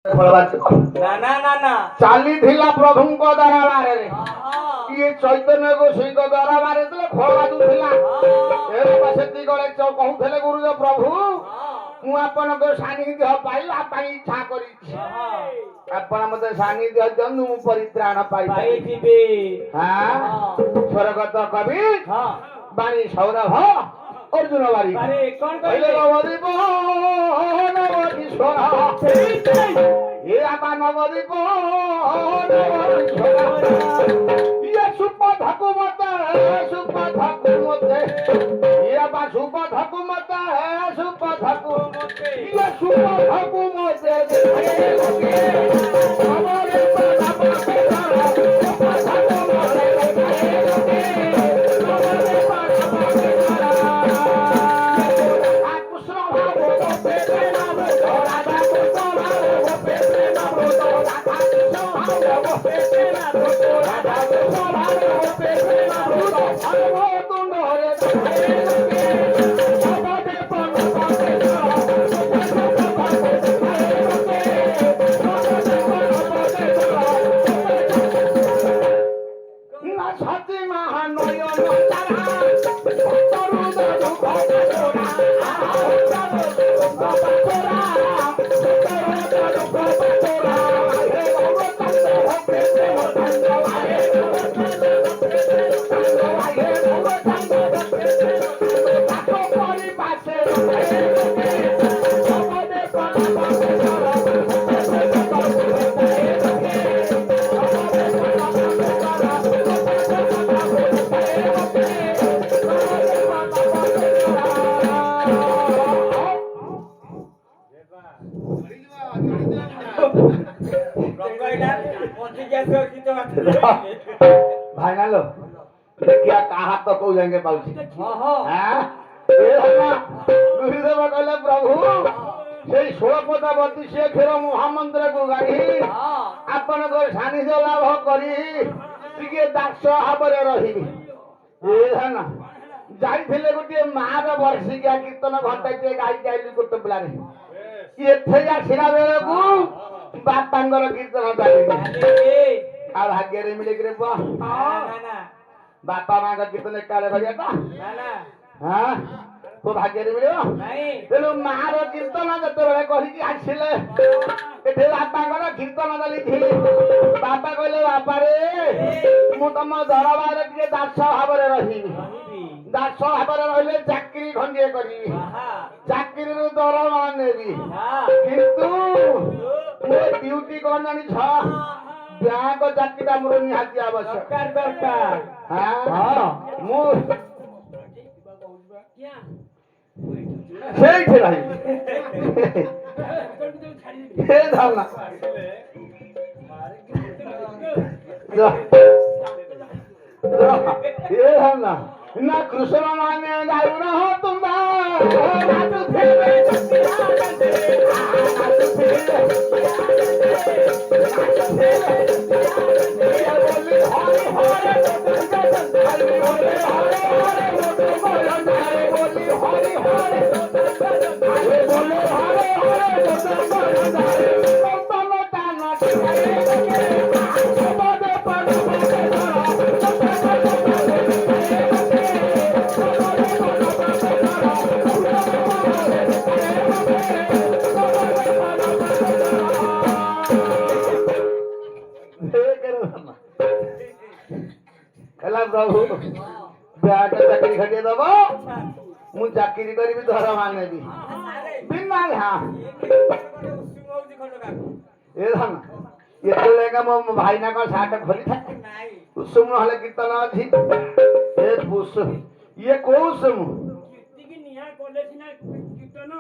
ना ना ना ना चाली थिला प्रभु को द्वारा बारे रे ये चैतन्य को सिंह को द्वारा बारे तले खोला दु थिला ए पासेती गळे चौ कहउथले गुरुदेव प्रभु मु आपन को सानिध्य पाइला पाई इच्छा करी आपण मते सानिध्य जनु मु परित्राण पाई पाई दिबे हां स्वर्गत कवि हां बाणी सौरभ अर्जुन वारी अरे कौन कहले नवदीप नवदीश्वर ये आपा नवदीप ये सुप धकु मत ये आपा सुप धकु मत ये सुप धकु भाई ना लो देखिया कहा तो को जाएंगे पाउची हां ए हमा गुरुदेव कहले प्रभु सेई 16 से खेर महामंत्र को गाड़ी आपन को सानिध्य लाभ करी टिके दास हाबरे रहिबी ए हना जाइथिले गोटे मार वर्षिका कीर्तन घटाइते गाई जाइली गोटे पिलारे एथे आसिला बेले को बापांगर कीर्तन चाली आ भाग्य रे मिले करे बा ना ना बापा मां का कीर्तन काले करिया का ना ना हां तो भाग्य रे मिले नहीं तेलो मार कीर्तन जते बेले कहि कि आसिले एठे बापांगर कीर्तन दली थी बापा कहले बापा रे मु तम दरबार के दास भाबरे रहिबी दास भाबरे रहले चाकरी खंडिए करबी चाकरी रो दरमा नेबी किंतु मो ड्यूटी कोन जानि छ ब्याह को चाकरीटा मोर निहाती आवश्यक दरकार हां मु সেই ঠেলাই हे धालना ये धालना ना कृष्ण माने गायु न हो तुम ना तू फेरे प्रभु ब्याह चाकरी खटिए दब मु चाकरी करी दरमा नेबी बिना हां ए धन ये तो लेगा मो भाई ना को साट खोली था सुम हले कीर्तन अछि ए पुस ये कोसम कीर्ति की निया कॉलेज ना कीर्तन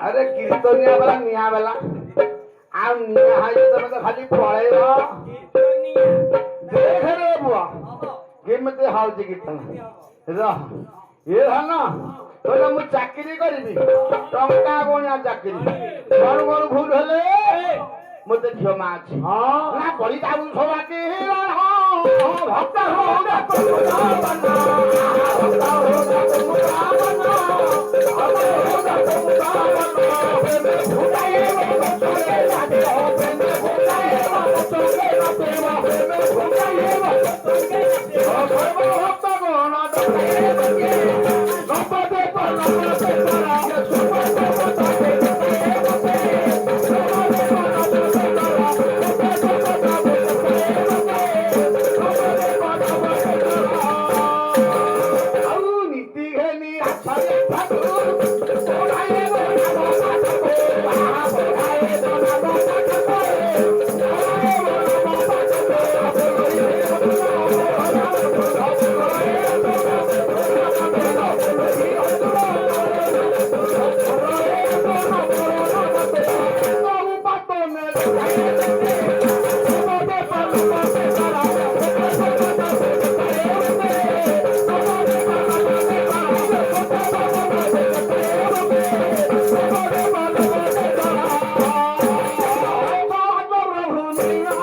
अरे कीर्तनिया वाला निया वाला आ निया हाई तो खाली पळेलो कीर्तनिया देख रे बुआ केमते हाउजी कीर्तन रह ये हना तोला मु चाकरी करबी टंका कोनिया चाकरी कोन कोन भूल हले मते क्षमा अछि हां ना बड़ी जाऊ सभा के भक्त हो रे भक्त हो रे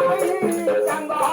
নাই চাঙ্গ